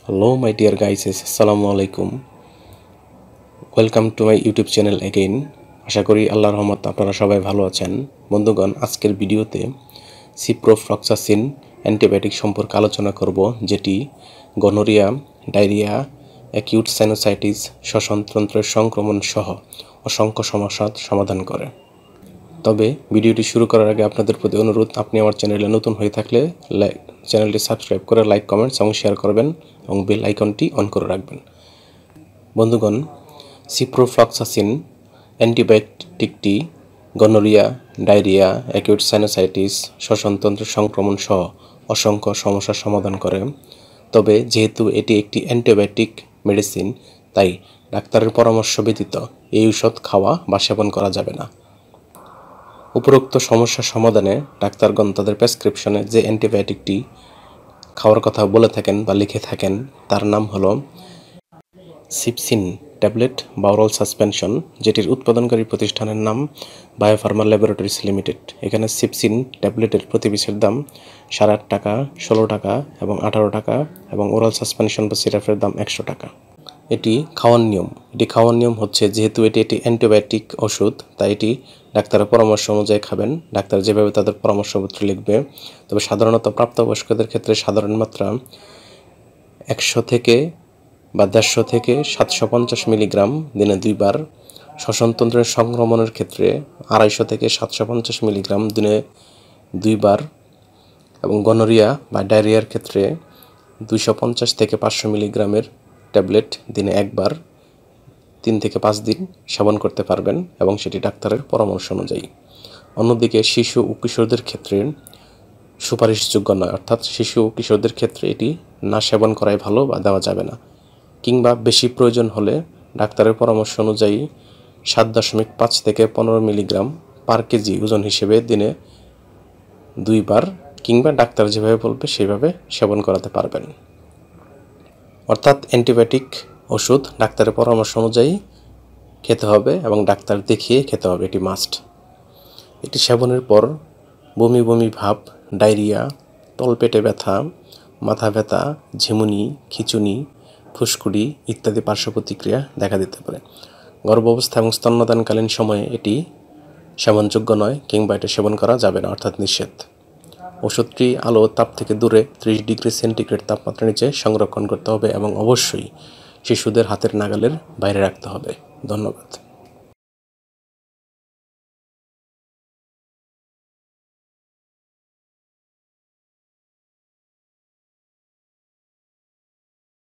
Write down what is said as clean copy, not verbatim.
Hello my dear guys, assalamu alaikum. Welcome to my YouTube channel again. আশা করি আল্লাহর রহমতে আপনারা সবাই ভালো আছেন। বন্ধুগণ, আজকের ভিডিওতে সিপ্রোফ্লক্সাসিন অ্যান্টিবায়োটিক সম্পর্কে আলোচনা করব, যেটি গনোরিয়া, ডায়রিয়া, অ্যাকিউট সাইনোসাইটিস, শ্বসনতন্ত্রের সংক্রমণ সহ অসংখ্য সমস্যার সমাধান করে। তবে ভিডিওটি শুরু করার আগে আপনাদের প্রতি অনুরোধ, আপনি আমার চ্যানেলে নতুন হয়ে থাকলে চ্যানেলটি সাবস্ক্রাইব করে লাইক, কমেন্টস এবং শেয়ার করবেন এবং বেল আইকনটি অন করে রাখবেন। বন্ধুগণ, সিপ্রোফ্লক্সাসিন অ্যান্টিবায়োটিকটি গনোরিয়া, ডায়রিয়া, অ্যাকিউট সাইনোসাইটিস, শ্বসনতন্ত্রের সংক্রমণ সহ অসংখ্য সমস্যার সমাধান করে। তবে যেহেতু এটি একটি অ্যান্টিবায়োটিক মেডিসিন, তাই ডাক্তারের পরামর্শ ব্যতীত এই ঔষধ খাওয়া বা সেবন করা যাবে না। উপরোক্ত সমস্যার সমাধানে ডাক্তারগণ তাদের প্রেসক্রিপশনে যে অ্যান্টিবায়োটিকটি খাওয়ার কথা বলে থাকেন বা লিখে থাকেন, তার নাম হলো সিপসিন ট্যাবলেট বা ওরাল সাসপেনশন, যেটির উৎপাদনকারী প্রতিষ্ঠানের নাম বায়োফার্মা ল্যাবরেটরিজ লিমিটেড। এখানে সিপসিন ট্যাবলেটের প্রতি পিসের দাম 8.5 টাকা, 16 টাকা এবং 18 টাকা, এবং ওরাল সাসপেনশন বা সিরাপের দাম 100 টাকা। এটি খাওয়ার নিয়ম হচ্ছে, যেহেতু এটি অ্যান্টিবায়োটিক ওষুধ, তাই এটি ডাক্তারের পরামর্শ অনুযায়ী খাবেন। ডাক্তার যেভাবে তাদের পরামর্শপত্র লিখবে। তবে সাধারণত প্রাপ্তবয়স্কদের ক্ষেত্রে সাধারণ মাত্রা 100 থেকে বা 150 থেকে 750 মিলিগ্রাম দিনে 2 বার, শ্বসনতন্ত্রের সংক্রমণের ক্ষেত্রে 250 থেকে 750 মিলিগ্রাম দিনে 2 বার, এবং গনোরিয়া বা ডায়রিয়ার ক্ষেত্রে 250 থেকে 500 মিলিগ্রামের ট্যাবলেট দিনে 1 বার 3 থেকে 5 দিন সেবন করতে পারবেন, এবং সেটি ডাক্তারের পরামর্শ অনুযায়ী। অন্যদিকে শিশু ও কিশোরদের ক্ষেত্রে সুপারিশযোগ্য নয়, অর্থাৎ শিশু ও কিশোরদের ক্ষেত্রে এটি না সেবন করাই ভালো বা দেওয়া যাবে না। কিংবা বেশি প্রয়োজন হলে ডাক্তারের পরামর্শ অনুযায়ী 7.5 থেকে 15 মিলিগ্রাম পার কেজি ওজন হিসেবে দিনে 2 বার, কিংবা ডাক্তার যেভাবে বলবে সেভাবে সেবন করাতে পারবেন। অর্থাৎ অ্যান্টিবায়োটিক ওষুধ ডাক্তারের পরামর্শ অনুযায়ী খেতে হবে এবং ডাক্তার দেখিয়ে খেতে হবে, এটি মাস্ট। এটি সেবনের পর বমি ভাব, ডায়রিয়া, তলপেটে ব্যথা, মাথা ব্যথা, ঝিমুনি, খিঁচুনি, ফুসকুড়ি ইত্যাদি পার্শ্ব প্রতিক্রিয়া দেখা দিতে পারে। গর্ভাবস্থা এবং স্তন্যদানকালীন সময়ে এটি সেবনযোগ্য নয়, কিংবা এটি সেবন করা যাবে না, অর্থাৎ নিষেধ। ওষুধটি আলো তাপ থেকে দূরে 30 ডিগ্রি সেন্টিগ্রেড তাপমাত্রার নিচে সংরক্ষণ করতে হবে, এবং অবশ্যই শিশুদের হাতের নাগালের বাইরে রাখতে হবে। ধন্যবাদ।